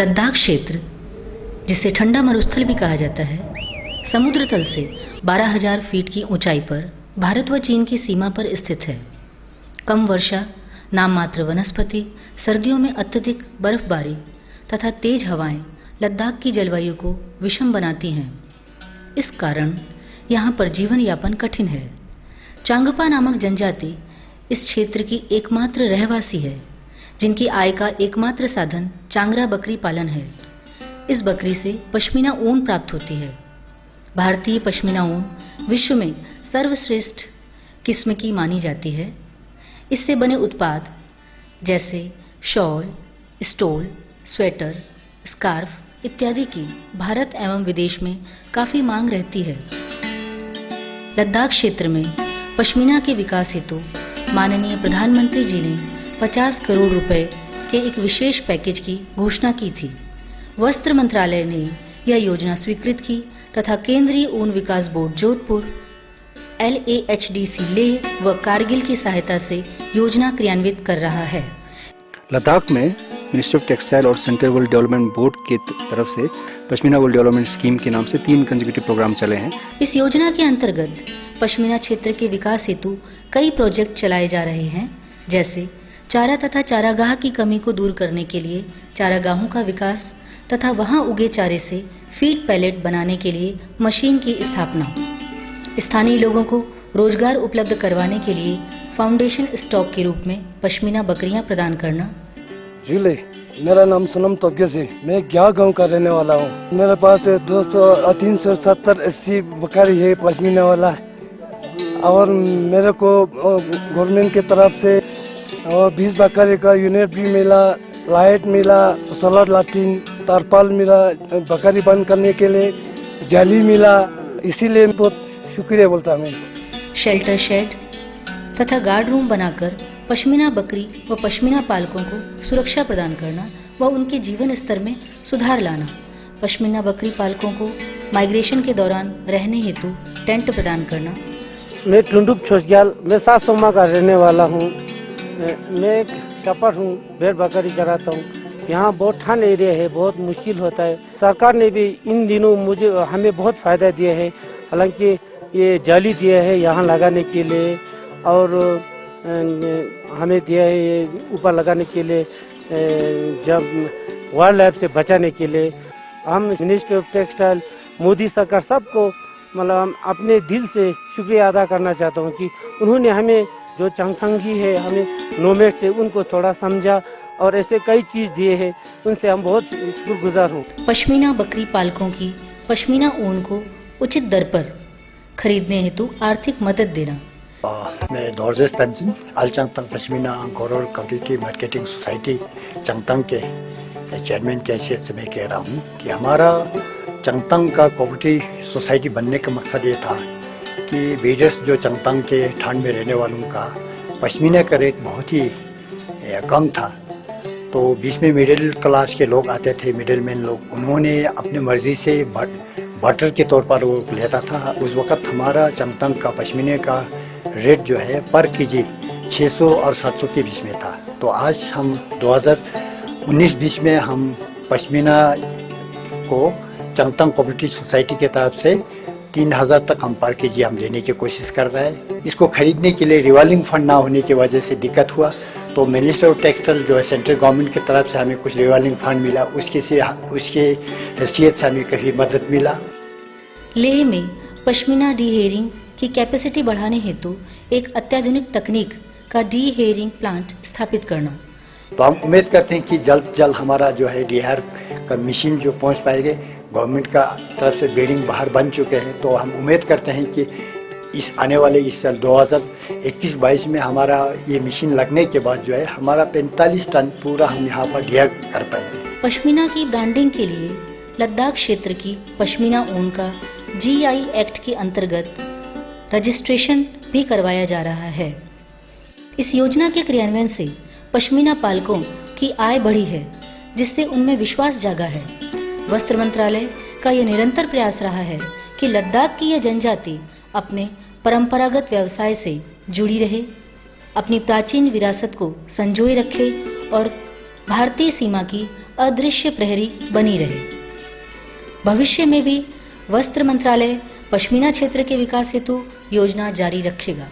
लद्दाख क्षेत्र, जिसे ठंडा मरुस्थल भी कहा जाता है, समुद्र तल से 12,000 फीट की ऊंचाई पर भारत व चीन की सीमा पर स्थित है। कम वर्षा, नाम मात्र वनस्पति, सर्दियों में अत्यधिक बर्फबारी तथा तेज हवाएं लद्दाख की जलवायु को विषम बनाती हैं। इस कारण यहाँ पर जीवन यापन कठिन है। चांगपा नामक जनजाति इस क्षेत्र की एकमात्र रहवासी है, जिनकी आय का एकमात्र साधन चांगरा बकरी पालन है। इस बकरी से पश्मीना ऊन प्राप्त होती है। भारतीय पश्मीना ऊन विश्व में सर्वश्रेष्ठ किस्म की मानी जाती है। इससे बने उत्पाद जैसे शॉल, स्टोल, स्वेटर, स्कार्फ इत्यादि की भारत एवं विदेश में काफ़ी मांग रहती है। लद्दाख क्षेत्र में पश्मीना के विकास हेतु माननीय प्रधानमंत्री जी ने 50 करोड़ रुपए के एक विशेष पैकेज की घोषणा की थी। वस्त्र मंत्रालय ने यह योजना स्वीकृत की तथा केंद्रीय ऊन विकास बोर्ड जोधपुर, LAHDC लेह व कारगिल की सहायता से योजना क्रियान्वित कर रहा है। लद्दाख में मिनिस्ट्री ऑफ टेक्सटाइल और सेंट्रल वुल डेवलपमेंट बोर्ड की तरफ से पश्मीना वुल डेवलपमेंट स्कीम के नाम से 3 कंसेक्यूटिव प्रोग्राम चले हैं। इस योजना के अंतर्गत पश्मीना क्षेत्र के विकास हेतु कई प्रोजेक्ट चलाए जा रहे हैं, जैसे चारा तथा चारागाह की कमी को दूर करने के लिए चारागाहों का विकास तथा वहां उगे चारे से फीड पैलेट बनाने के लिए मशीन की स्थापना, स्थानीय लोगों को रोजगार उपलब्ध करवाने के लिए फाउंडेशन स्टॉक के रूप में पश्मीना बकरियां प्रदान करना। जुले, मेरा नाम सोनम तोग्गे से, मैं ग्या गांव का रहने वाला हूँ। मेरे पास 370-80 बकरी है पश्मीना वाला, और मेरे को गवर्नमेंट की तरफ से 20 बकरी का यूनिट भी मिला, लाइट मिला, सोलर लाटिन, तारपाल मिला, बकरी बंद करने के लिए जाली मिला। इसीलिए बहुत शुक्रिया बोलता हूँ। शेल्टर शेड तथा गार्ड रूम बनाकर पश्मीना बकरी व पश्मीना पालकों को सुरक्षा प्रदान करना व उनके जीवन स्तर में सुधार लाना। पश्मीना बकरी पालकों को माइग्रेशन के दौरान रहने हेतु टेंट प्रदान करना। मैं टुंडुप छोसग्याल, मैं 7 सोमा का रहने वाला हूँ। मैं एक शपर हूँ, भेड़ बकरी चराता हूँ। यहाँ बहुत ठंड एरिया है, बहुत मुश्किल होता है। सरकार ने भी इन दिनों हमें बहुत फायदा दिया है। हालांकि ये जाली दिया है यहाँ लगाने के लिए, और हमें दिया है ये ऊपर लगाने के लिए, जब वाइल्ड लाइफ से बचाने के लिए। हम मिनिस्ट्री ऑफ टेक्सटाइल, मोदी सरकार सबको मतलब अपने दिल से शुक्रिया अदा करना चाहता हूँ कि उन्होंने हमें जो चंगथंगी है, हमें नोमैड से उनको थोड़ा समझा और ऐसे कई चीज़ दिए हैं, उनसे हम बहुत शुक्रगुजार हूँ। पश्मीना बकरी पालकों की पश्मीना ऊन को उचित दर पर खरीदने हेतु आर्थिक मदद देना। मैं दौरजेस Tenzin अलचंगतंग pashmina Goraul community marketing society चंगतंग के चेयरमैन की हैसियत से मैं कह रहा हूँ कि हमारा चंगतंग का कोऑपरेटिव सोसाइटी बनने का मकसद ये था कि वेजर्स जो चंगतंग के ठंड में रहने वालों का पश्मीना का रेट बहुत ही कम था, तो बीच में मिडिल क्लास के लोग आते थे, मिडिल मैन लोग, उन्होंने अपनी मर्जी से बटर के तौर पर वो लेता था। उस वक़्त हमारा चंगतंग का पश्मीने का रेट जो है पर केजी 600 और 700 के बीच में था। तो आज हम 2019-20 में हम पश्मीना को चंगतंग कोऑपरेटिव सोसाइटी के तरफ से 3000 तक हम पर केजी हम देने की कोशिश कर रहे हैं। इसको खरीदने के लिए रिवॉल्विंग फंड ना होने की वजह से दिक्कत हुआ, तो मिनिस्टर ऑफ टेक्सटाइल जो है सेंट्रल गवर्नमेंट की तरफ से हमें कुछ रिवॉल्विंग फंड मिला, उसके हैसियत से हमें काफ़ी मदद मिला। लेह में पश्मीना डी हेयरिंग की कैपेसिटी बढ़ाने हेतु एक अत्याधुनिक तकनीक का डी हेयरिंग प्लांट स्थापित करना। तो हम उम्मीद करते हैं कि जल्द जल्द हमारा जो है डी हेयर का मशीन जो पहुंच पाएंगे। गवर्नमेंट का तरफ से बिल्डिंग बाहर बन चुके हैं, तो हम उम्मीद करते हैं कि इस आने वाले इस साल 2021-22 में हमारा ये मशीन लगने के बाद जो है हमारा 45 टन पूरा हम यहाँ पर डी हेयर कर पाएंगे। पश्मीना की ब्रांडिंग के लिए लद्दाख क्षेत्र की पश्मीना ऊन का GI एक्ट के अंतर्गत रजिस्ट्रेशन भी करवाया जा रहा है। इस योजना के क्रियान्वयन से पश्मीना पालकों की आय बढ़ी है, जिससे उनमें विश्वास जागा है। वस्त्र मंत्रालय का यह निरंतर प्रयास रहा है कि लद्दाख की यह जनजाति अपने परंपरागत व्यवसाय से जुड़ी रहे, अपनी प्राचीन विरासत को संजोए रखे और भारतीय सीमा की अदृश्य प्रहरी बनी रहे। भविष्य में भी वस्त्र मंत्रालय पश्मीना क्षेत्र के विकास हेतु योजना जारी रखेगा।